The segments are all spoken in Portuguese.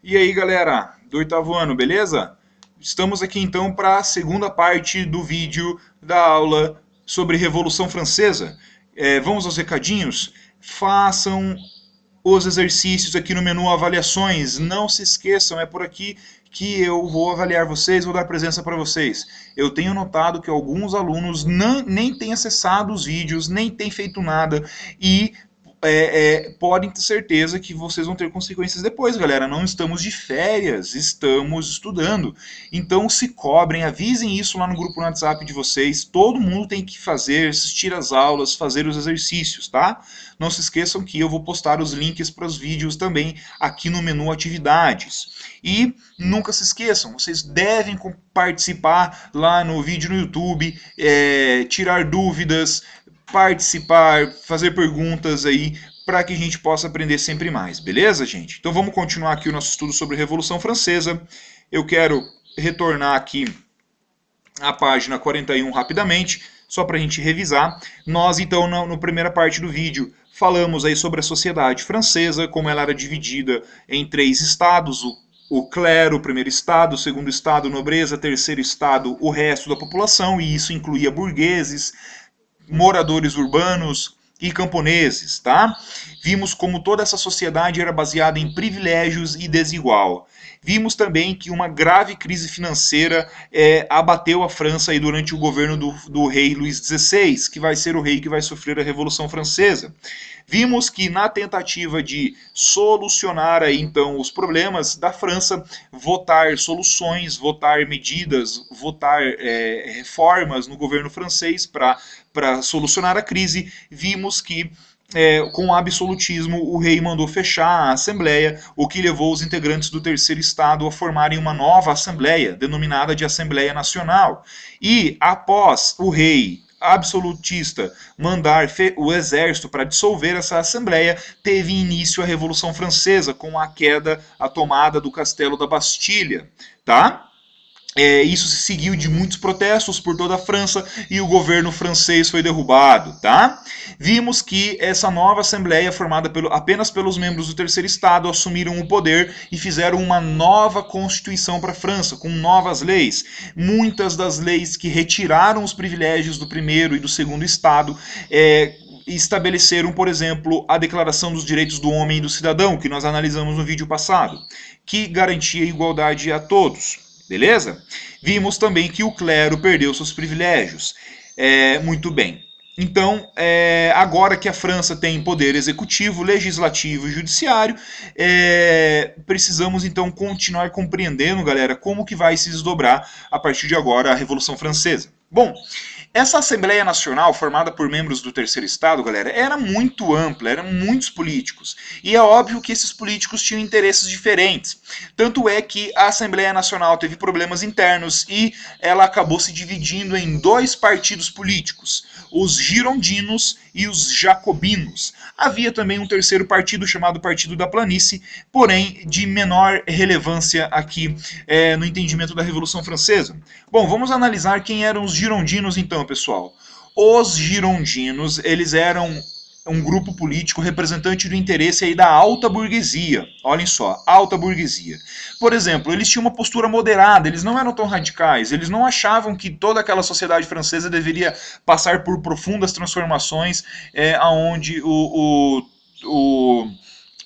E aí, galera do oitavo ano, beleza? Estamos aqui então para a segunda parte do vídeo da aula sobre Revolução Francesa. Vamos aos recadinhos? Façam os exercícios aqui no menu Avaliações. Não se esqueçam, é por aqui que eu vou avaliar vocês, vou dar presença para vocês. Eu tenho notado que alguns alunos nem têm acessado os vídeos, nem têm feito nada e podem ter certeza que vocês vão ter consequências depois, galera. Não estamos de férias, estamos estudando. Então se cobrem, avisem isso lá no grupo no WhatsApp de vocês. Todo mundo tem que fazer, assistir as aulas, fazer os exercícios, tá? Não se esqueçam que eu vou postar os links para os vídeos também aqui no menu Atividades. E nunca se esqueçam, vocês devem participar lá no vídeo no YouTube, tirar dúvidas, participar, fazer perguntas aí, para que a gente possa aprender sempre mais, beleza, gente? Então vamos continuar aqui o nosso estudo sobre a Revolução Francesa. Eu quero retornar aqui à página 41 rapidamente, só para a gente revisar. Nós, então, na primeira parte do vídeo, falamos aí sobre a sociedade francesa, como ela era dividida em 3 estados, o clero, o primeiro estado, o segundo estado, nobreza, terceiro estado, o resto da população, e isso incluía burgueses, moradores urbanos e camponeses, tá? Vimos como toda essa sociedade era baseada em privilégios e desigual. Vimos também que uma grave crise financeira abateu a França aí durante o governo do rei Luís XVI, que vai ser o rei que vai sofrer a Revolução Francesa. Vimos que na tentativa de solucionar aí, então, os problemas da França, votar soluções, votar medidas, votar reformas no governo francês para solucionar a crise, vimos que com o absolutismo, o rei mandou fechar a Assembleia, o que levou os integrantes do terceiro estado a formarem uma nova Assembleia, denominada de Assembleia Nacional. E após o rei absolutista mandar o exército para dissolver essa Assembleia, teve início a Revolução Francesa, com a queda, a tomada do Castelo da Bastilha, tá? Isso se seguiu de muitos protestos por toda a França e o governo francês foi derrubado, tá? Vimos que essa nova Assembleia, formada apenas pelos membros do terceiro estado, assumiram o poder e fizeram uma nova Constituição para a França, com novas leis. Muitas das leis que retiraram os privilégios do primeiro e do segundo estado estabeleceram, por exemplo, a Declaração dos Direitos do Homem e do Cidadão, que nós analisamos no vídeo passado, que garantia igualdade a todos. Beleza? Vimos também que o clero perdeu seus privilégios. Muito bem. Então, agora que a França tem poder executivo, legislativo e judiciário, precisamos então continuar compreendendo, galera, como que vai se desdobrar a partir de agora a Revolução Francesa. Bom, essa Assembleia Nacional, formada por membros do terceiro estado, galera, era muito ampla, eram muitos políticos. E é óbvio que esses políticos tinham interesses diferentes. Tanto é que a Assembleia Nacional teve problemas internos e ela acabou se dividindo em 2 partidos políticos, os girondinos e os jacobinos. Havia também um terceiro partido chamado Partido da Planície, porém de menor relevância aqui no entendimento da Revolução Francesa. Bom, vamos analisar quem eram os girondinos então, pessoal. Os girondinos, eles eram um grupo político representante do interesse aí da alta burguesia. Olhem só, alta burguesia. Por exemplo, eles tinham uma postura moderada, eles não eram tão radicais, eles não achavam que toda aquela sociedade francesa deveria passar por profundas transformações, onde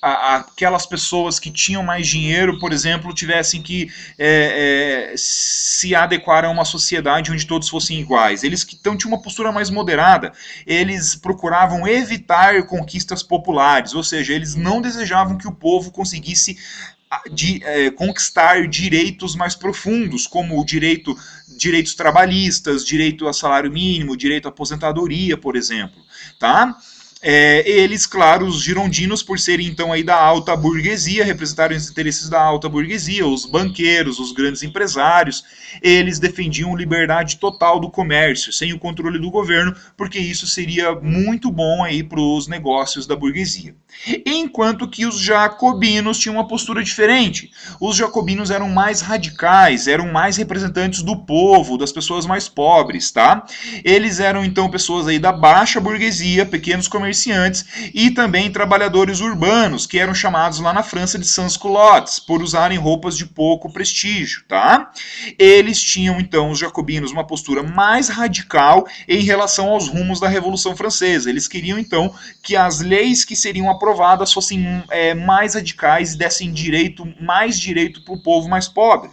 aquelas pessoas que tinham mais dinheiro, por exemplo, tivessem que se adequar a uma sociedade onde todos fossem iguais. Eles que então tinham uma postura mais moderada, eles procuravam evitar conquistas populares, ou seja, eles não desejavam que o povo conseguisse conquistar direitos mais profundos, como direitos trabalhistas, direito a salário mínimo, direito à aposentadoria, por exemplo, tá? Eles, claro, os girondinos, por serem então aí da alta burguesia, representarem os interesses da alta burguesia, os banqueiros, os grandes empresários, eles defendiam liberdade total do comércio, sem o controle do governo, porque isso seria muito bom aí para os negócios da burguesia. Enquanto que os jacobinos tinham uma postura diferente. Os jacobinos eram mais radicais, eram mais representantes do povo, das pessoas mais pobres, tá? Eles eram então pessoas aí da baixa burguesia, pequenos comerciantes, comerciantes e também trabalhadores urbanos, que eram chamados lá na França de sans-culottes, por usarem roupas de pouco prestígio, tá? Eles tinham, então, os jacobinos, uma postura mais radical em relação aos rumos da Revolução Francesa. Eles queriam, então, que as leis que seriam aprovadas fossem mais radicais e dessem mais direito para o povo mais pobre.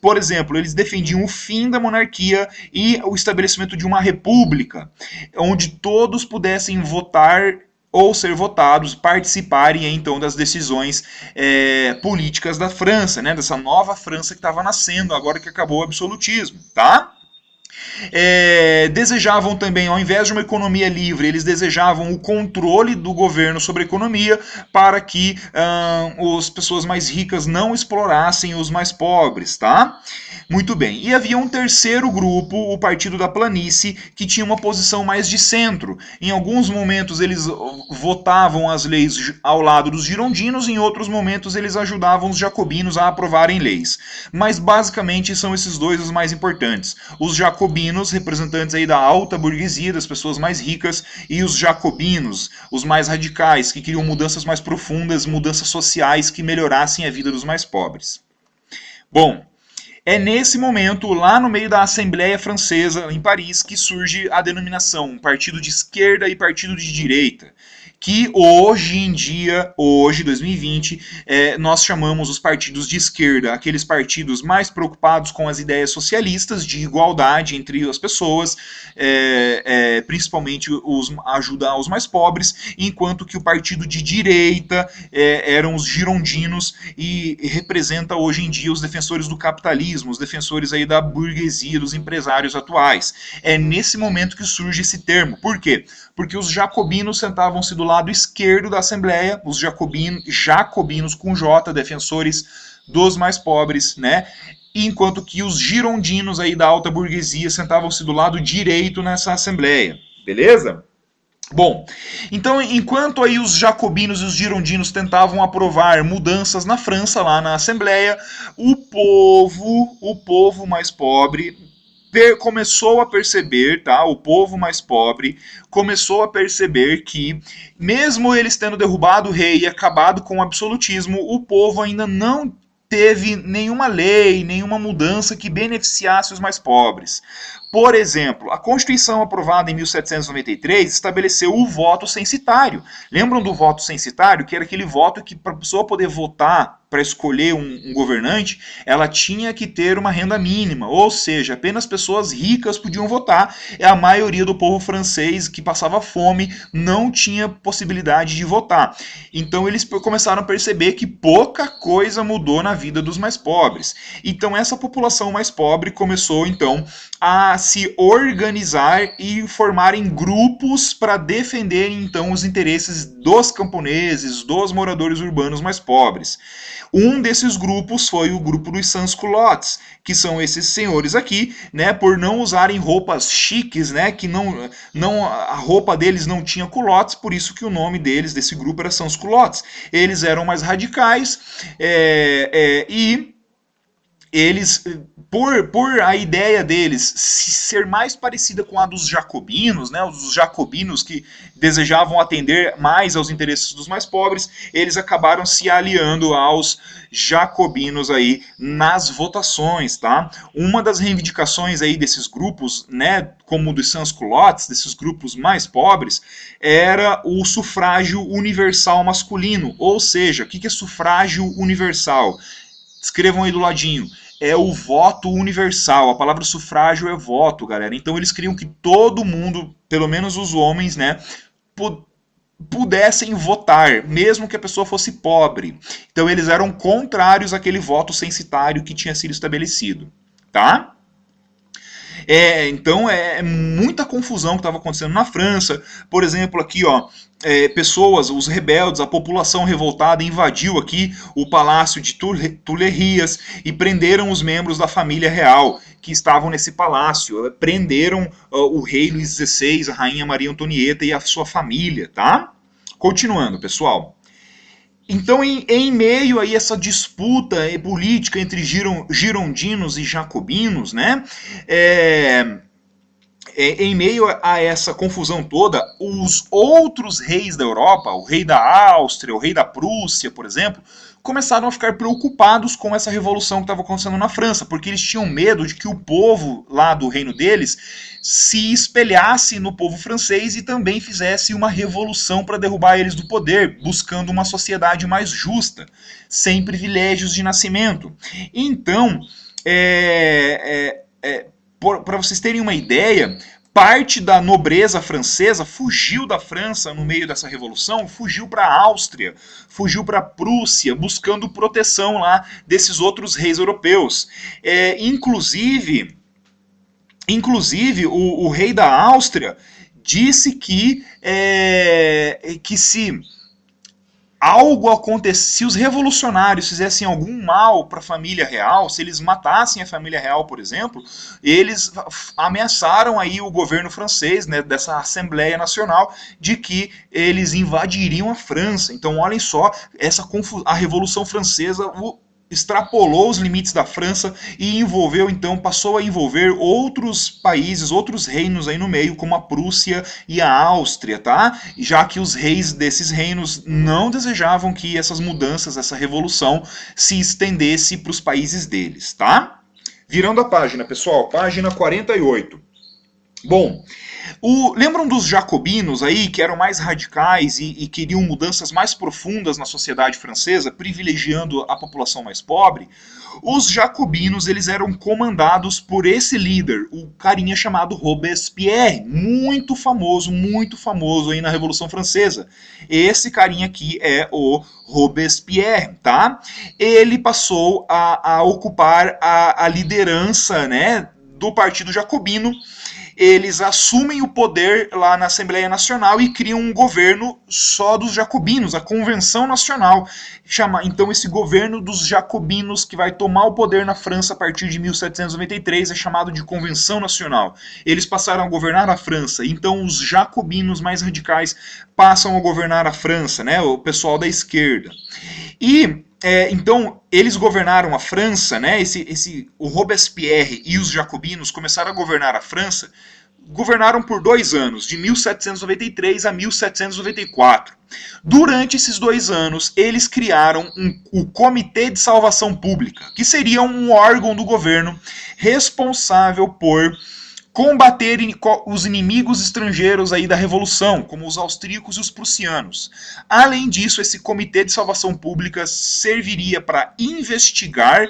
Por exemplo, eles defendiam o fim da monarquia e o estabelecimento de uma república, onde todos pudessem votar ou ser votados, participarem então das decisões políticas da França, né, dessa nova França que estava nascendo agora que acabou o absolutismo, tá? Desejavam também, ao invés de uma economia livre, eles desejavam o controle do governo sobre a economia para que as pessoas mais ricas não explorassem os mais pobres, tá? Muito bem. E havia um terceiro grupo, o Partido da Planície, que tinha uma posição mais de centro. Em alguns momentos eles votavam as leis ao lado dos girondinos, em outros momentos eles ajudavam os jacobinos a aprovarem leis. Mas basicamente são esses dois os mais importantes. Os jacobinos, representantes aí da alta burguesia, das pessoas mais ricas, e os jacobinos, os mais radicais, que queriam mudanças mais profundas, mudanças sociais que melhorassem a vida dos mais pobres. Bom, é nesse momento, lá no meio da Assembleia Francesa, em Paris, que surge a denominação partido de esquerda e partido de direita, que hoje em dia, hoje, 2020, nós chamamos os partidos de esquerda, aqueles partidos mais preocupados com as ideias socialistas, de igualdade entre as pessoas, principalmente ajudar os mais pobres, enquanto que o partido de direita eram os girondinos e representa hoje em dia os defensores do capitalismo, os defensores aí da burguesia, dos empresários atuais. É nesse momento que surge esse termo. Por quê? Porque os jacobinos sentavam-se do lado esquerdo da Assembleia, os jacobinos com J, defensores dos mais pobres, né? Enquanto que os girondinos aí da alta burguesia sentavam-se do lado direito nessa Assembleia, beleza? Bom, então enquanto aí os jacobinos e os girondinos tentavam aprovar mudanças na França, lá na Assembleia, o povo mais pobre começou a perceber, tá? O povo mais pobre começou a perceber que, mesmo eles tendo derrubado o rei e acabado com o absolutismo, o povo ainda não teve nenhuma lei, nenhuma mudança que beneficiasse os mais pobres. Por exemplo, a Constituição aprovada em 1793 estabeleceu o voto censitário. Lembram do voto censitário? Que era aquele voto que, para a pessoa poder votar para escolher um governante, ela tinha que ter uma renda mínima, ou seja, apenas pessoas ricas podiam votar, e a maioria do povo francês que passava fome não tinha possibilidade de votar. Então eles começaram a perceber que pouca coisa mudou na vida dos mais pobres. Então essa população mais pobre começou então a se organizar e formarem grupos para defenderem então os interesses dos camponeses, dos moradores urbanos mais pobres. Um desses grupos foi o grupo dos sans-culottes, que são esses senhores aqui, né, por não usarem roupas chiques, né, que a roupa deles não tinha culottes, por isso que o nome deles, desse grupo, era sans-culottes. Eles eram mais radicais e eles, por a ideia deles ser mais parecida com a dos jacobinos, né, os jacobinos que desejavam atender mais aos interesses dos mais pobres, eles acabaram se aliando aos jacobinos aí nas votações, tá? Uma das reivindicações aí desses grupos, né, como dos sans-culottes, desses grupos mais pobres, era o sufrágio universal masculino, ou seja, o que é sufrágio universal? Escrevam aí do ladinho. É o voto universal. A palavra sufrágio é voto, galera. Então eles queriam que todo mundo, pelo menos os homens, né, pudessem votar, mesmo que a pessoa fosse pobre. Então eles eram contrários àquele voto censitário que tinha sido estabelecido, tá? Então é muita confusão que estava acontecendo na França. Por exemplo, aqui, ó, pessoas, os rebeldes, a população revoltada invadiu aqui o palácio de Tuileries e prenderam os membros da família real que estavam nesse palácio. Prenderam o rei Luís XVI, a rainha Maria Antonieta e a sua família, tá? Continuando, pessoal. Então, em meio a essa disputa política entre girondinos e jacobinos, né, Em meio a essa confusão toda, os outros reis da Europa, o rei da Áustria, o rei da Prússia, por exemplo, começaram a ficar preocupados com essa revolução que estava acontecendo na França, porque eles tinham medo de que o povo lá do reino deles se espelhasse no povo francês e também fizesse uma revolução para derrubar eles do poder, buscando uma sociedade mais justa, sem privilégios de nascimento. Então, para vocês terem uma ideia, parte da nobreza francesa fugiu da França no meio dessa revolução, fugiu para a Áustria, fugiu para a Prússia, buscando proteção lá desses outros reis europeus. Inclusive, o rei da Áustria disse que se algo acontecesse, se os revolucionários fizessem algum mal para a família real, se eles matassem a família real, por exemplo, eles ameaçaram aí o governo francês, né, dessa Assembleia Nacional, de que eles invadiriam a França. Então, olhem só, a Revolução Francesa extrapolou os limites da França e envolveu, então, passou a envolver outros países, outros reinos aí no meio, como a Prússia e a Áustria, tá? Já que os reis desses reinos não desejavam que essas mudanças, essa revolução, se estendesse para os países deles, tá? Virando a página, pessoal, página 48. Bom, lembram dos jacobinos aí, que eram mais radicais e queriam mudanças mais profundas na sociedade francesa, privilegiando a população mais pobre? Os jacobinos, eles eram comandados por esse líder, o carinha chamado Robespierre, muito famoso aí na Revolução Francesa. Esse carinha aqui é o Robespierre, tá? Ele passou a ocupar a liderança, né, do Partido Jacobino. Eles assumem o poder lá na Assembleia Nacional e criam um governo só dos jacobinos, a Convenção Nacional. Então esse governo dos jacobinos que vai tomar o poder na França a partir de 1793 é chamado de Convenção Nacional. Eles passaram a governar a França, então os jacobinos mais radicais passam a governar a França, né, o pessoal da esquerda. E então, eles governaram a França, né? O Robespierre e os jacobinos começaram a governar a França, governaram por 2 anos, de 1793 a 1794. Durante esses 2 anos, eles criaram o Comitê de Salvação Pública, que seria um órgão do governo responsável por combater os inimigos estrangeiros aí da Revolução, como os austríacos e os prussianos. Além disso, esse Comitê de Salvação Pública serviria para investigar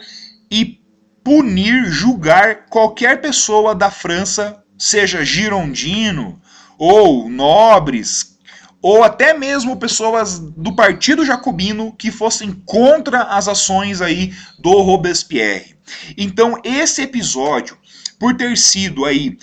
e punir, julgar qualquer pessoa da França, seja girondino ou nobres, ou até mesmo pessoas do Partido Jacobino que fossem contra as ações aí do Robespierre. Então, esse episódio, por ter sido aí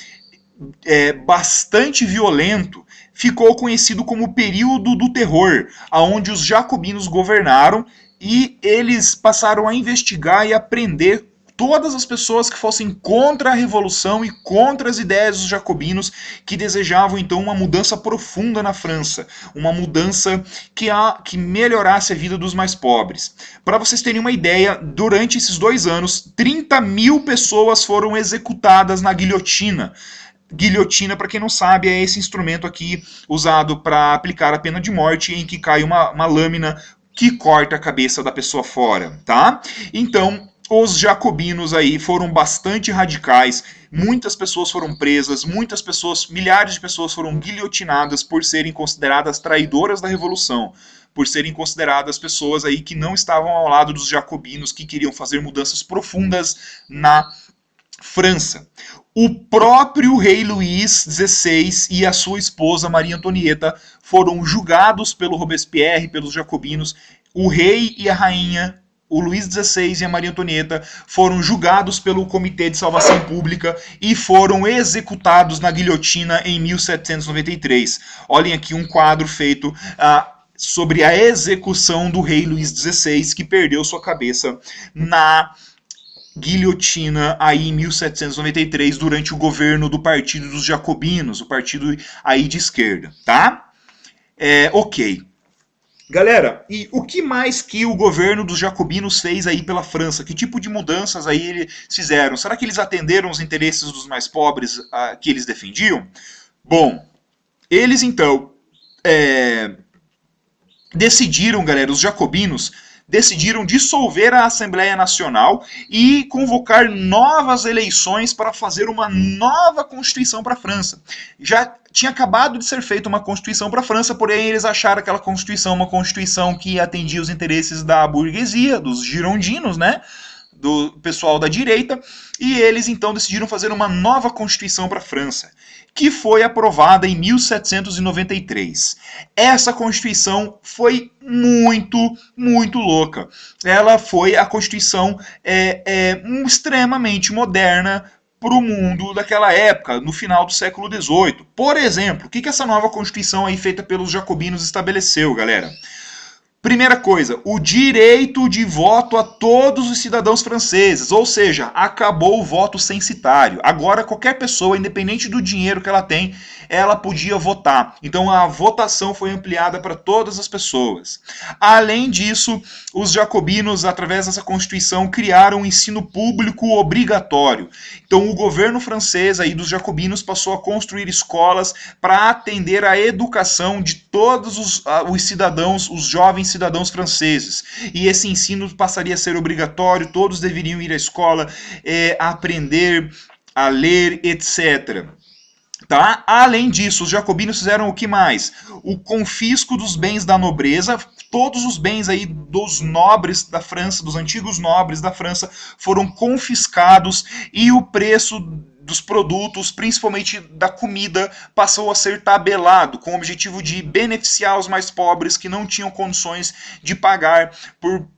bastante violento, ficou conhecido como o período do terror, onde os jacobinos governaram e eles passaram a investigar e a prender todas as pessoas que fossem contra a revolução e contra as ideias dos jacobinos, que desejavam então uma mudança profunda na França, uma mudança que melhorasse a vida dos mais pobres. Para vocês terem uma ideia, durante esses 2 anos, 30 mil pessoas foram executadas na guilhotina. Guilhotina, para quem não sabe, é esse instrumento aqui usado para aplicar a pena de morte, em que cai uma lâmina que corta a cabeça da pessoa fora, tá? Então, os jacobinos aí foram bastante radicais, muitas pessoas foram presas, milhares de pessoas foram guilhotinadas por serem consideradas traidoras da Revolução, por serem consideradas pessoas aí que não estavam ao lado dos jacobinos, que queriam fazer mudanças profundas na França. O próprio rei Luís XVI e a sua esposa Maria Antonieta foram julgados pelo Robespierre, pelos jacobinos. O rei e a rainha, o Luís XVI e a Maria Antonieta, foram julgados pelo Comitê de Salvação Pública e foram executados na guilhotina em 1793. Olhem aqui um quadro feito sobre a execução do rei Luís XVI, que perdeu sua cabeça na guilhotina aí em 1793, durante o governo do Partido dos Jacobinos, o partido aí de esquerda, tá? Ok. Galera, e o que mais que o governo dos jacobinos fez aí pela França? Que tipo de mudanças aí eles fizeram? Será que eles atenderam os interesses dos mais pobres que eles defendiam? Bom, eles então é, decidiram, galera, os jacobinos decidiram dissolver a Assembleia Nacional e convocar novas eleições para fazer uma nova Constituição para a França. Já tinha acabado de ser feita uma Constituição para a França, porém eles acharam aquela Constituição uma Constituição que atendia os interesses da burguesia, dos girondinos, né? Do pessoal da direita, e eles então decidiram fazer uma nova Constituição para a França, que foi aprovada em 1793. Essa Constituição foi muito louca. Ela foi a Constituição extremamente moderna para o mundo daquela época, no final do século XVIII. Por exemplo, o que essa nova Constituição aí feita pelos jacobinos estabeleceu, galera? Primeira coisa, o direito de voto a todos os cidadãos franceses, ou seja, acabou o voto censitário. Agora qualquer pessoa, independente do dinheiro que ela tem, ela podia votar. Então a votação foi ampliada para todas as pessoas. Além disso, os jacobinos, através dessa Constituição, criaram um ensino público obrigatório. Então o governo francês aí dos jacobinos passou a construir escolas para atender a educação de todos os cidadãos, os jovens cidadãos franceses. E esse ensino passaria a ser obrigatório, todos deveriam ir à escola, aprender a ler, etc. Tá? Além disso, os jacobinos fizeram o que mais? O confisco dos bens da nobreza, todos os bens aí dos nobres da França, dos antigos nobres da França, foram confiscados e o preço dos produtos, principalmente da comida, passou a ser tabelado, com o objetivo de beneficiar os mais pobres que não tinham condições de pagar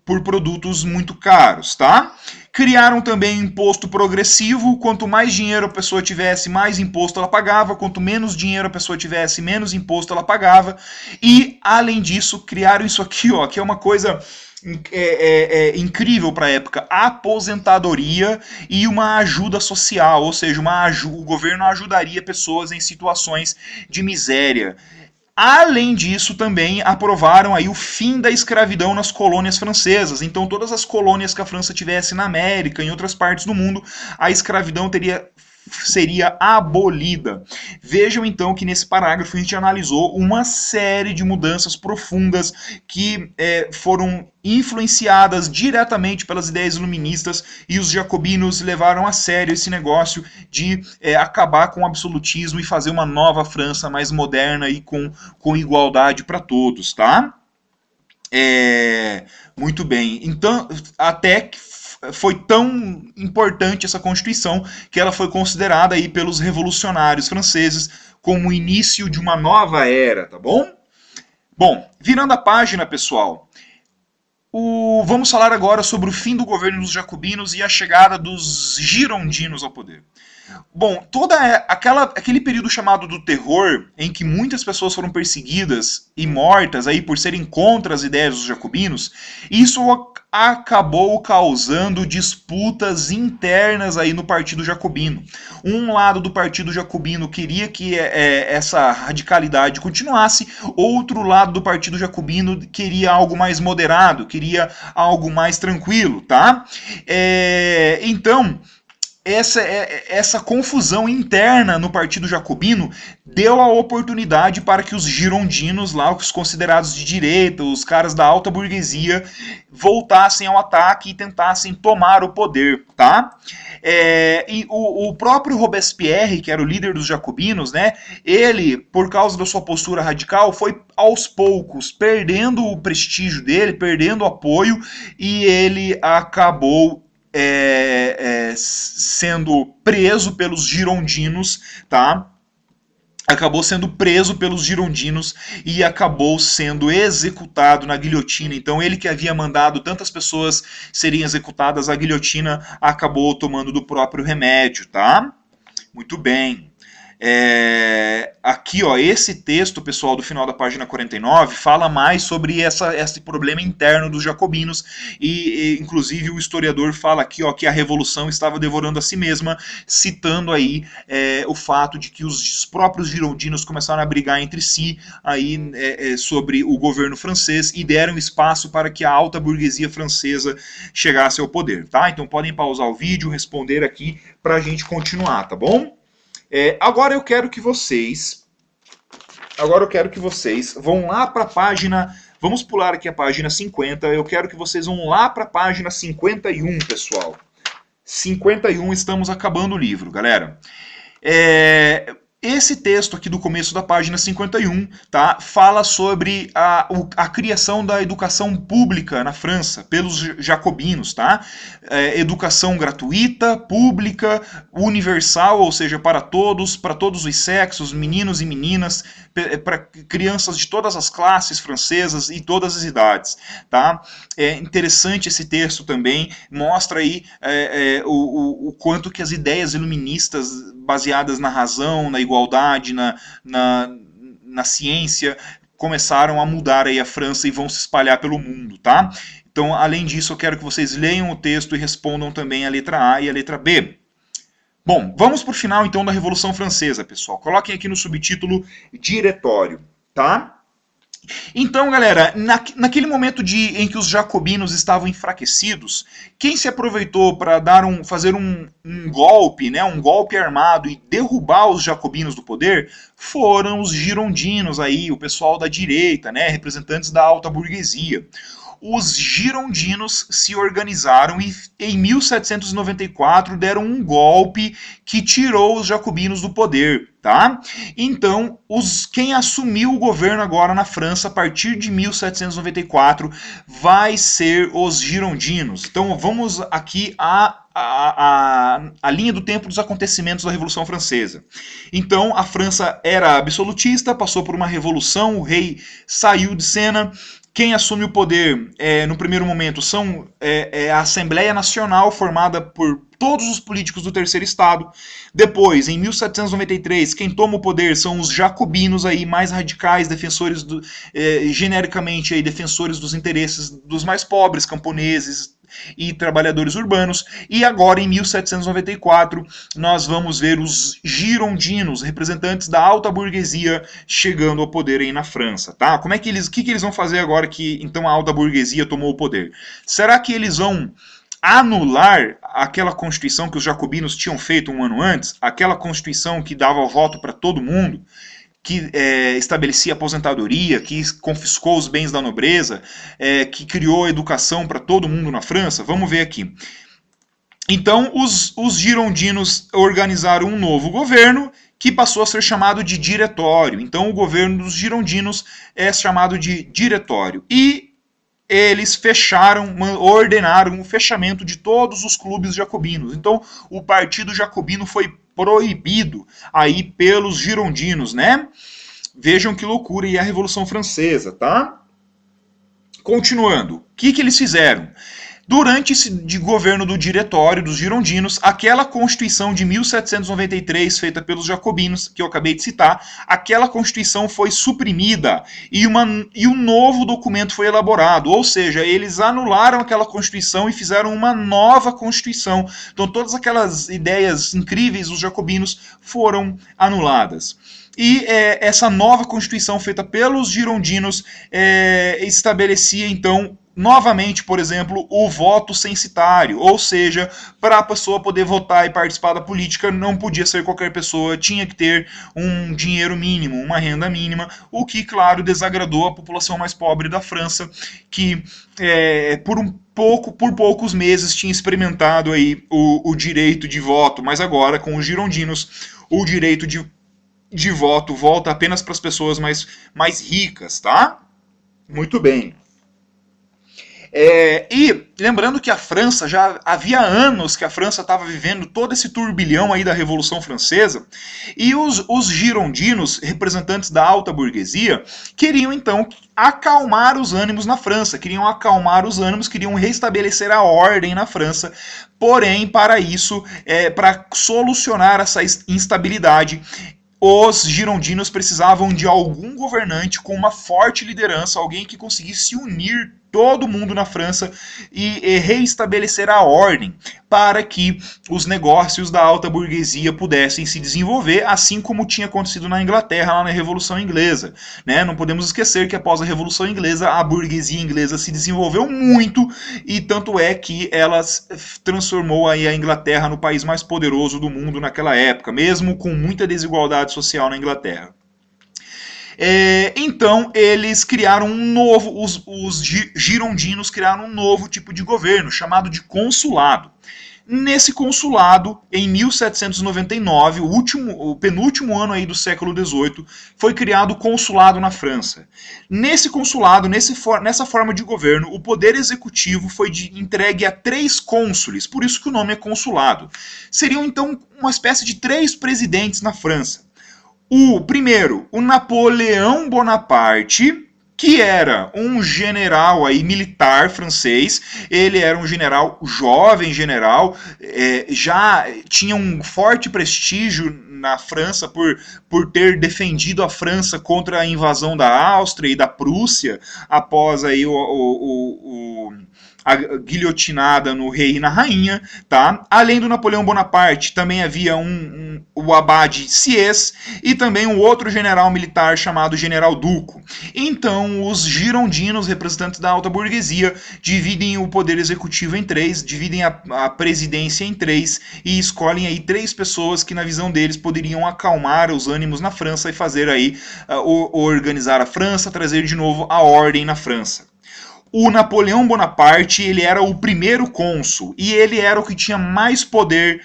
por produtos muito caros, tá? Criaram também imposto progressivo, quanto mais dinheiro a pessoa tivesse, mais imposto ela pagava, quanto menos dinheiro a pessoa tivesse, menos imposto ela pagava, e além disso, criaram isso aqui, ó, que é uma coisa incrível para a época, aposentadoria e uma ajuda social, ou seja, o governo ajudaria pessoas em situações de miséria. Além disso, também aprovaram aí o fim da escravidão nas colônias francesas. Então, todas as colônias que a França tivesse na América, em outras partes do mundo, a escravidão seria abolida. Vejam então que nesse parágrafo a gente analisou uma série de mudanças profundas que foram influenciadas diretamente pelas ideias iluministas, e os jacobinos levaram a sério esse negócio de acabar com o absolutismo e fazer uma nova França mais moderna e com igualdade para todos, tá? Muito bem. Então, até que foi tão importante essa Constituição que ela foi considerada aí pelos revolucionários franceses como o início de uma nova era, tá bom? Bom, virando a página, pessoal, vamos falar agora sobre o fim do governo dos jacobinos e a chegada dos girondinos ao poder. Bom, aquele período chamado do terror, em que muitas pessoas foram perseguidas e mortas aí por serem contra as ideias dos jacobinos, isso acabou causando disputas internas aí no Partido Jacobino. Um lado do Partido Jacobino queria que essa radicalidade continuasse, outro lado do Partido Jacobino queria algo mais moderado, queria algo mais tranquilo, tá? Então, essa confusão interna no Partido Jacobino deu a oportunidade para que os girondinos, lá, os considerados de direita, os caras da alta burguesia, voltassem ao ataque e tentassem tomar o poder, tá? E o próprio Robespierre, que era o líder dos jacobinos, né, ele, por causa da sua postura radical, foi aos poucos perdendo o prestígio dele, perdendo o apoio, e ele acabou sendo preso pelos girondinos, tá? Acabou sendo preso pelos girondinos e acabou sendo executado na guilhotina. Então ele que havia mandado tantas pessoas serem executadas, a guilhotina acabou tomando do próprio remédio, tá? Muito bem. Aqui, ó, esse texto, pessoal, do final da página 49, fala mais sobre esse problema interno dos jacobinos, e inclusive o historiador fala aqui, ó, que a revolução estava devorando a si mesma, citando aí o fato de que os próprios girondinos começaram a brigar entre si aí, sobre o governo francês e deram espaço para que a alta burguesia francesa chegasse ao poder, tá? Então podem pausar o vídeo, responder aqui para a gente continuar, tá bom? Agora eu quero que vocês vão lá para a página, vamos pular aqui a página 50, eu quero que vocês vão lá para a página 51, pessoal. 51, estamos acabando o livro, galera. Esse texto aqui do começo da página 51, tá, fala sobre a criação da educação pública na França pelos jacobinos, tá? Educação gratuita, pública, universal, ou seja, para todos os sexos, meninos e meninas, para crianças de todas as classes francesas e todas as idades, tá? É interessante esse texto também, mostra aí o quanto que as ideias iluministas baseadas na razão, na igualdade, na ciência, começaram a mudar aí a França e vão se espalhar pelo mundo, tá? Então, além disso, eu quero que vocês leiam o texto e respondam também a letra A e a letra B. Bom, vamos para o final então da Revolução Francesa, pessoal. Coloquem aqui no subtítulo Diretório, tá? Então, galera, naquele momento em que os jacobinos estavam enfraquecidos, quem se aproveitou para fazer um golpe, né, um golpe armado e derrubar os jacobinos do poder, foram os girondinos, aí, o pessoal da direita, né, representantes da alta burguesia. Os girondinos se organizaram e em 1794 deram um golpe que tirou os jacobinos do poder, tá? Então, quem assumiu o governo agora na França a partir de 1794 vai ser os girondinos. Então, vamos aqui a linha do tempo dos acontecimentos da Revolução Francesa. Então, a França era absolutista, passou por uma revolução, o rei saiu de cena. Quem assume o poder, no primeiro momento, são a Assembleia Nacional, formada por todos os políticos do Terceiro Estado. Depois, em 1793, quem toma o poder são os jacobinos, aí, mais radicais, defensores, genericamente, aí, defensores dos interesses dos mais pobres, camponeses e trabalhadores urbanos. E agora, em 1794, nós vamos ver os girondinos, representantes da alta burguesia, chegando ao poder aí na França, tá? O que eles vão fazer agora que então a alta burguesia tomou o poder? Será que eles vão anular aquela Constituição que os jacobinos tinham feito um ano antes? Aquela Constituição que dava o voto para todo mundo? Que estabelecia aposentadoria, que confiscou os bens da nobreza, que criou educação para todo mundo na França? Vamos ver aqui. Então, os girondinos organizaram um novo governo que passou a ser chamado de diretório. Então, o governo dos girondinos é chamado de diretório. E eles ordenaram o fechamento de todos os clubes jacobinos. Então, o Partido Jacobino foi proibido aí pelos girondinos, né? Vejam que loucura, e a Revolução Francesa, tá? Continuando, o que eles fizeram? Durante esse governo do diretório dos girondinos, aquela Constituição de 1793, feita pelos jacobinos, que eu acabei de citar, aquela Constituição foi suprimida e um novo documento foi elaborado, ou seja, eles anularam aquela Constituição e fizeram uma nova Constituição. Então todas aquelas ideias incríveis dos jacobinos foram anuladas. E essa nova Constituição feita pelos girondinos estabelecia então novamente, por exemplo, o voto censitário, ou seja, para a pessoa poder votar e participar da política, não podia ser qualquer pessoa, tinha que ter um dinheiro mínimo, uma renda mínima, o que, claro, desagradou a população mais pobre da França, que por poucos meses tinha experimentado aí o direito de voto, mas agora, com os girondinos, o direito de voto volta apenas para as pessoas mais ricas, tá? Muito bem. E lembrando que a França, já havia anos que a França estava vivendo todo esse turbilhão aí da Revolução Francesa, e os girondinos, representantes da alta burguesia, queriam então acalmar os ânimos na França, queriam restabelecer a ordem na França, porém, para isso, para solucionar essa instabilidade, os girondinos precisavam de algum governante com uma forte liderança, alguém que conseguisse unir todo mundo na França e reestabelecer a ordem para que os negócios da alta burguesia pudessem se desenvolver, assim como tinha acontecido na Inglaterra, lá na Revolução Inglesa. Né? Não podemos esquecer que após a Revolução Inglesa, a burguesia inglesa se desenvolveu muito, e tanto é que ela transformou aí a Inglaterra no país mais poderoso do mundo naquela época, mesmo com muita desigualdade social na Inglaterra. Então eles criaram um novo, os girondinos criaram um novo tipo de governo, chamado de consulado. Nesse consulado, em 1799, o penúltimo ano aí do século XVIII, foi criado o consulado na França. Nesse consulado, nessa forma de governo, o poder executivo foi entregue a 3 cônsules, por isso que o nome é consulado. Seriam então uma espécie de 3 presidentes na França. O primeiro, o Napoleão Bonaparte, que era um general aí, militar francês. Ele era um general, jovem general, já tinha um forte prestígio na França por ter defendido a França contra a invasão da Áustria e da Prússia após aí a guilhotinada no rei e na rainha, tá? Além do Napoleão Bonaparte, também havia o abade Sieyès e também um outro general militar chamado General Duco. Então, os girondinos, representantes da alta burguesia, dividem o poder executivo em 3, dividem a presidência em 3 e escolhem aí 3 pessoas que, na visão deles, poderiam acalmar os ânimos na França e fazer aí organizar a França, trazer de novo a ordem na França. O Napoleão Bonaparte, ele era o primeiro cônsul e ele era o que tinha mais poder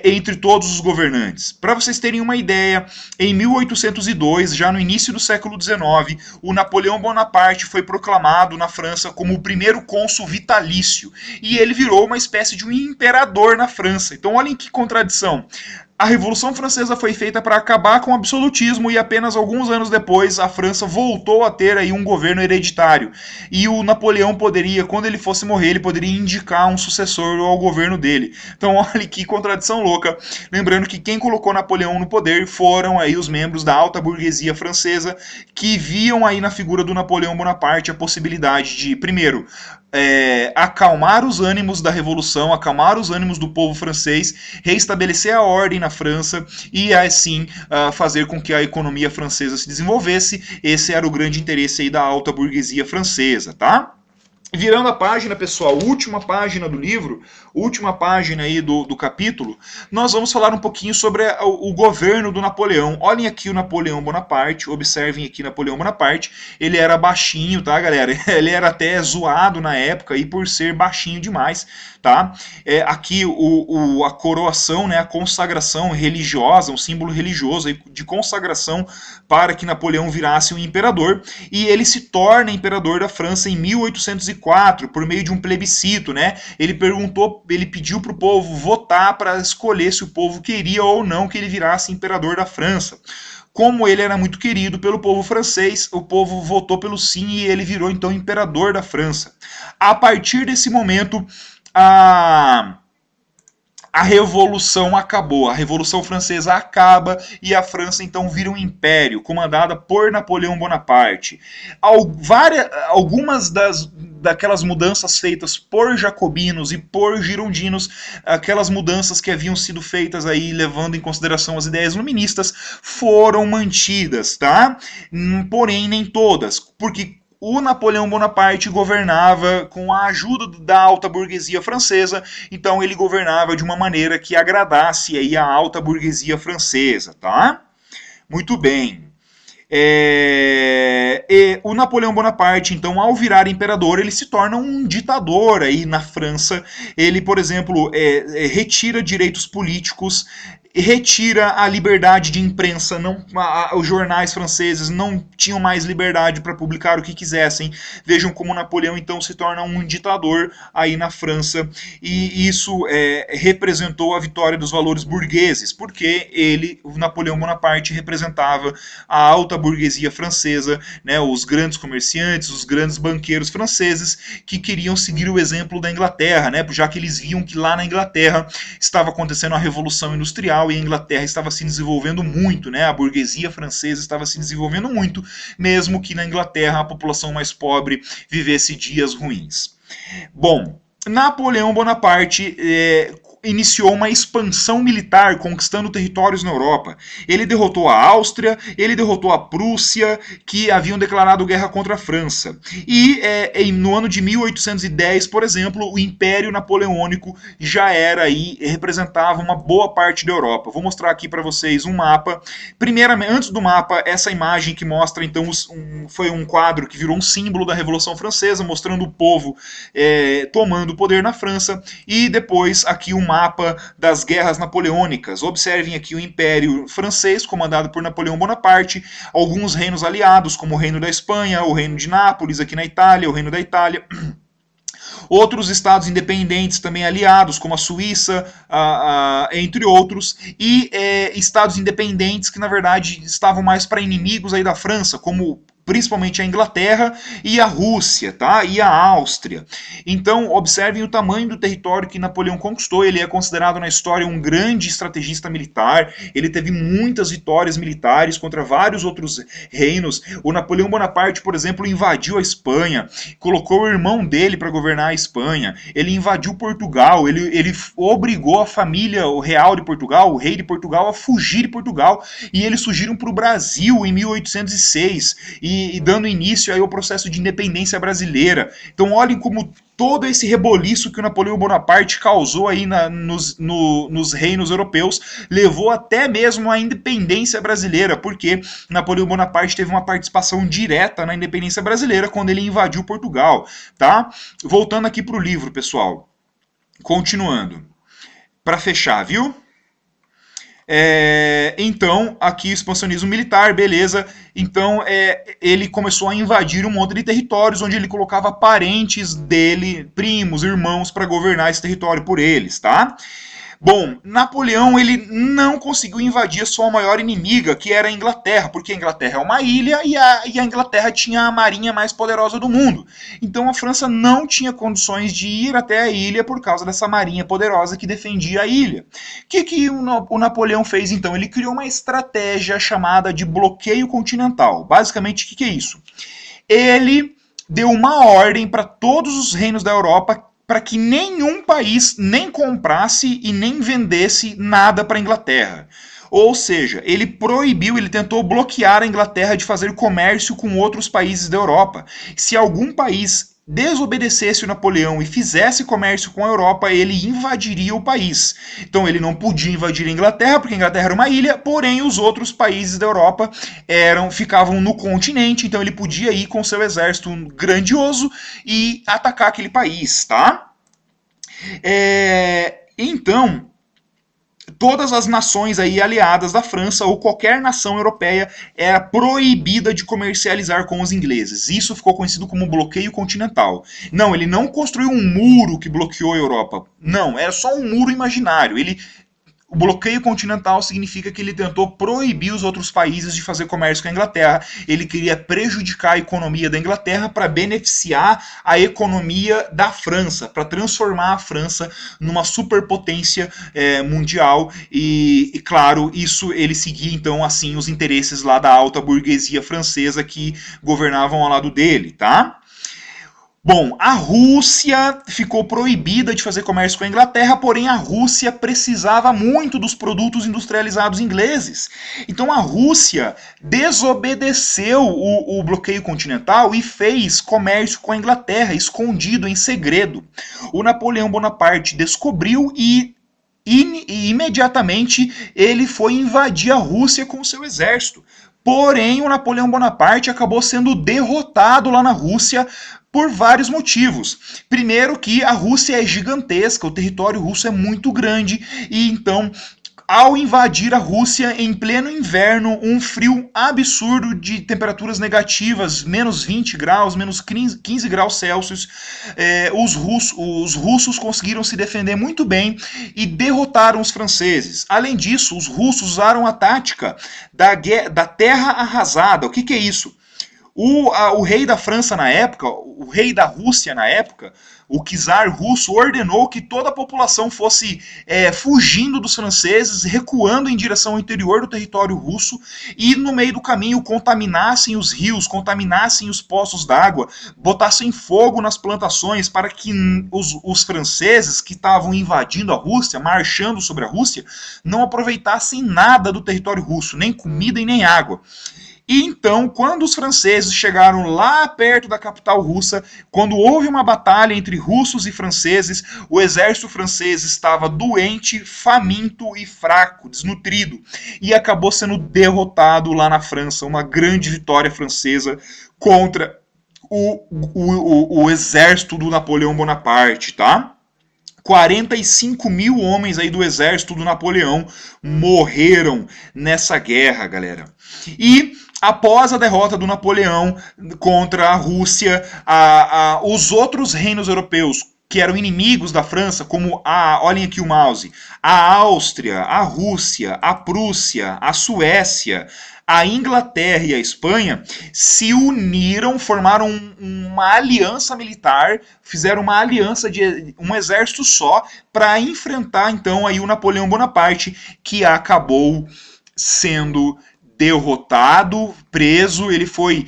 entre todos os governantes. Para vocês terem uma ideia, em 1802, já no início do século XIX, o Napoleão Bonaparte foi proclamado na França como o primeiro cônsul vitalício e ele virou uma espécie de um imperador na França. Então olhem que contradição. A Revolução Francesa foi feita para acabar com o absolutismo e apenas alguns anos depois a França voltou a ter aí um governo hereditário. E o Napoleão poderia, quando ele fosse morrer, ele poderia indicar um sucessor ao governo dele. Então olha que contradição louca. Lembrando que quem colocou Napoleão no poder foram aí os membros da alta burguesia francesa que viam aí na figura do Napoleão Bonaparte a possibilidade de, primeiro, acalmar os ânimos da revolução, acalmar os ânimos do povo francês, reestabelecer a ordem na França e assim fazer com que a economia francesa se desenvolvesse. Esse era o grande interesse aí da alta burguesia francesa, tá? Virando a página, pessoal, última página do livro, última página aí do capítulo, nós vamos falar um pouquinho sobre o governo do Napoleão. Olhem aqui o Napoleão Bonaparte, observem aqui Napoleão Bonaparte, ele era baixinho, tá, galera? Ele era até zoado na época aí por ser baixinho demais, tá? Aqui a coroação, né, a consagração religiosa, um símbolo religioso de consagração para que Napoleão virasse um imperador, e ele se torna imperador da França em 1804, por meio de um plebiscito, né? Ele pediu para o povo votar para escolher se o povo queria ou não que ele virasse imperador da França. Como ele era muito querido pelo povo francês, o povo votou pelo sim e ele virou então imperador da França. A partir desse momento, a Revolução acabou, a Revolução Francesa acaba e a França então vira um império, comandada por Napoleão Bonaparte. Algumas daquelas mudanças feitas por jacobinos e por girondinos, aquelas mudanças que haviam sido feitas aí levando em consideração as ideias iluministas, foram mantidas, tá? Porém, nem todas, porque o Napoleão Bonaparte governava com a ajuda da alta burguesia francesa, então ele governava de uma maneira que agradasse aí a alta burguesia francesa, tá? Muito bem. O Napoleão Bonaparte, então, ao virar imperador, ele se torna um ditador aí na França. Ele, por exemplo, retira direitos políticos, retira a liberdade de imprensa, os jornais franceses não tinham mais liberdade para publicar o que quisessem. Vejam como Napoleão então se torna um ditador aí na França, e isso representou a vitória dos valores burgueses, porque o Napoleão Bonaparte representava a alta burguesia francesa, né, os grandes comerciantes, os grandes banqueiros franceses que queriam seguir o exemplo da Inglaterra, né, já que eles viam que lá na Inglaterra estava acontecendo a Revolução Industrial, colonial e a Inglaterra estava se desenvolvendo muito, né? A burguesia francesa estava se desenvolvendo muito, mesmo que na Inglaterra a população mais pobre vivesse dias ruins. Bom, Napoleão Bonaparte iniciou uma expansão militar, conquistando territórios na Europa. Ele derrotou a Áustria, ele derrotou a Prússia, que haviam declarado guerra contra a França. E no ano de 1810, por exemplo, o Império Napoleônico já era aí, representava uma boa parte da Europa. Vou mostrar aqui para vocês um mapa. Primeiramente, antes do mapa, essa imagem que mostra, então, foi um quadro que virou um símbolo da Revolução Francesa, mostrando o povo tomando o poder na França, e depois aqui um mapa das guerras napoleônicas. Observem aqui o Império Francês, comandado por Napoleão Bonaparte, alguns reinos aliados, como o Reino da Espanha, o Reino de Nápoles, aqui na Itália, o Reino da Itália. Outros estados independentes também aliados, como a Suíça, entre outros, e estados independentes que, na verdade, estavam mais para inimigos aí da França, como principalmente a Inglaterra e a Rússia, tá? E a Áustria. Então, observem o tamanho do território que Napoleão conquistou. Ele é considerado na história um grande estrategista militar. Ele teve muitas vitórias militares contra vários outros reinos. O Napoleão Bonaparte, por exemplo, invadiu a Espanha, colocou o irmão dele para governar a Espanha. Ele invadiu Portugal, ele obrigou a família real de Portugal, o rei de Portugal, a fugir de Portugal, e eles fugiram para o Brasil em 1806. E dando início aí ao processo de independência brasileira. Então olhem como todo esse reboliço que o Napoleão Bonaparte causou aí nos reinos europeus levou até mesmo à independência brasileira, porque Napoleão Bonaparte teve uma participação direta na independência brasileira quando ele invadiu Portugal, tá? Voltando aqui para o livro, pessoal. Continuando. Para fechar, viu? Então, aqui o expansionismo militar, beleza. Então, ele começou a invadir um monte de territórios onde ele colocava parentes dele, primos, irmãos, para governar esse território por eles, tá? Bom, Napoleão ele não conseguiu invadir a sua maior inimiga, que era a Inglaterra, porque a Inglaterra é uma ilha e a Inglaterra tinha a marinha mais poderosa do mundo. Então a França não tinha condições de ir até a ilha por causa dessa marinha poderosa que defendia a ilha. O que o Napoleão fez então? Ele criou uma estratégia chamada de bloqueio continental. Basicamente, o que é isso? Ele deu uma ordem para todos os reinos da Europa para que nenhum país nem comprasse e nem vendesse nada para a Inglaterra. Ou seja, ele proibiu, ele tentou bloquear a Inglaterra de fazer comércio com outros países da Europa. Se algum país desobedecesse o Napoleão e fizesse comércio com a Europa, ele invadiria o país. Então ele não podia invadir a Inglaterra, porque a Inglaterra era uma ilha, porém os outros países da Europa ficavam no continente, então ele podia ir com seu exército grandioso e atacar aquele país, tá? Então, todas as nações aí aliadas da França ou qualquer nação europeia era proibida de comercializar com os ingleses. Isso ficou conhecido como bloqueio continental. Não, ele não construiu um muro que bloqueou a Europa. Não, era só um muro imaginário. O bloqueio continental significa que ele tentou proibir os outros países de fazer comércio com a Inglaterra. Ele queria prejudicar a economia da Inglaterra para beneficiar a economia da França, para transformar a França numa superpotência mundial. E, claro, isso ele seguia então assim os interesses lá da alta burguesia francesa que governavam ao lado dele, tá? Bom, a Rússia ficou proibida de fazer comércio com a Inglaterra, porém a Rússia precisava muito dos produtos industrializados ingleses. Então a Rússia desobedeceu o bloqueio continental e fez comércio com a Inglaterra, escondido, em segredo. O Napoleão Bonaparte descobriu e imediatamente ele foi invadir a Rússia com seu exército. Porém, o Napoleão Bonaparte acabou sendo derrotado lá na Rússia por vários motivos. Primeiro que a Rússia é gigantesca, o território russo é muito grande, e então, ao invadir a Rússia em pleno inverno, um frio absurdo de temperaturas negativas, menos 20 graus, menos 15 graus Celsius, os russos conseguiram se defender muito bem e derrotaram os franceses. Além disso, os russos usaram a tática da terra arrasada. O que é isso? O rei da França na época, o rei da Rússia na época, o czar russo ordenou que toda a população fosse fugindo dos franceses, recuando em direção ao interior do território russo e no meio do caminho contaminassem os rios, contaminassem os poços d'água, botassem fogo nas plantações para que os franceses que estavam invadindo a Rússia, marchando sobre a Rússia, não aproveitassem nada do território russo, nem comida e nem água. E então, quando os franceses chegaram lá perto da capital russa, quando houve uma batalha entre russos e franceses, o exército francês estava doente, faminto e fraco, desnutrido, e acabou sendo derrotado lá na França, uma grande vitória francesa contra o exército do Napoleão Bonaparte, tá? 45 mil homens aí do exército do Napoleão morreram nessa guerra, galera. E após a derrota do Napoleão contra a Rússia, os outros reinos europeus que eram inimigos da França, como olhem aqui o mouse, a Áustria, a Rússia, a Prússia, a Suécia, a Inglaterra e a Espanha se uniram, formaram uma aliança militar, fizeram uma aliança de um exército só para enfrentar então aí o Napoleão Bonaparte, que acabou sendo derrotado, preso, ele foi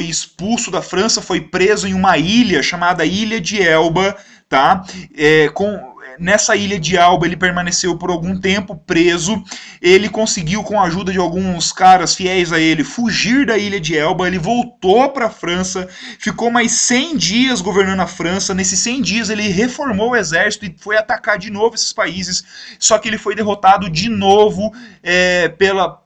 expulso da França, foi preso em uma ilha chamada Ilha de Elba, tá? Nessa ilha de Elba ele permaneceu por algum tempo preso, ele conseguiu com a ajuda de alguns caras fiéis a ele fugir da ilha de Elba, ele voltou para a França, ficou mais 100 dias governando a França, nesses 100 dias ele reformou o exército e foi atacar de novo esses países, só que ele foi derrotado de novo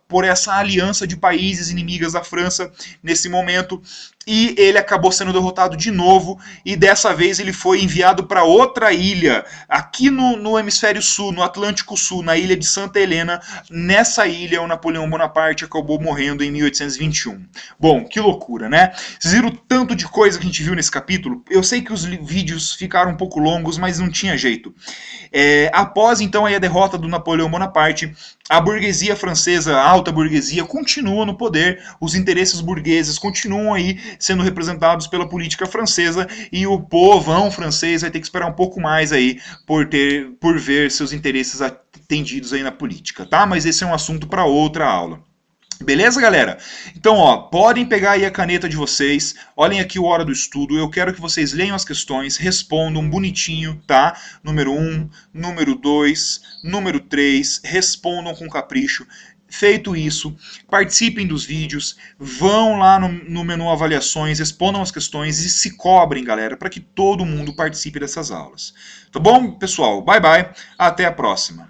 por essa aliança de países inimigas da França nesse momento, e ele acabou sendo derrotado de novo, e dessa vez ele foi enviado para outra ilha, aqui no hemisfério sul, no Atlântico Sul, na ilha de Santa Helena. Nessa ilha o Napoleão Bonaparte acabou morrendo em 1821. Bom, que loucura, né? Vocês viram o tanto de coisa que a gente viu nesse capítulo? Eu sei que os vídeos ficaram um pouco longos, mas não tinha jeito. Após então aí a derrota do Napoleão Bonaparte, a burguesia francesa, a alta burguesia, continua no poder, os interesses burgueses continuam aí sendo representados pela política francesa, e o povão francês vai ter que esperar um pouco mais aí por ver seus interesses atendidos aí na política, tá? Mas esse é um assunto para outra aula. Beleza, galera? Então, podem pegar aí a caneta de vocês, olhem aqui o Hora do Estudo, eu quero que vocês leiam as questões, respondam bonitinho, tá? Número 1, número 2, número 3, respondam com capricho. Feito isso, participem dos vídeos, vão lá no menu avaliações, respondam as questões e se cobrem, galera, para que todo mundo participe dessas aulas. Tá bom, pessoal? Bye, bye, até a próxima.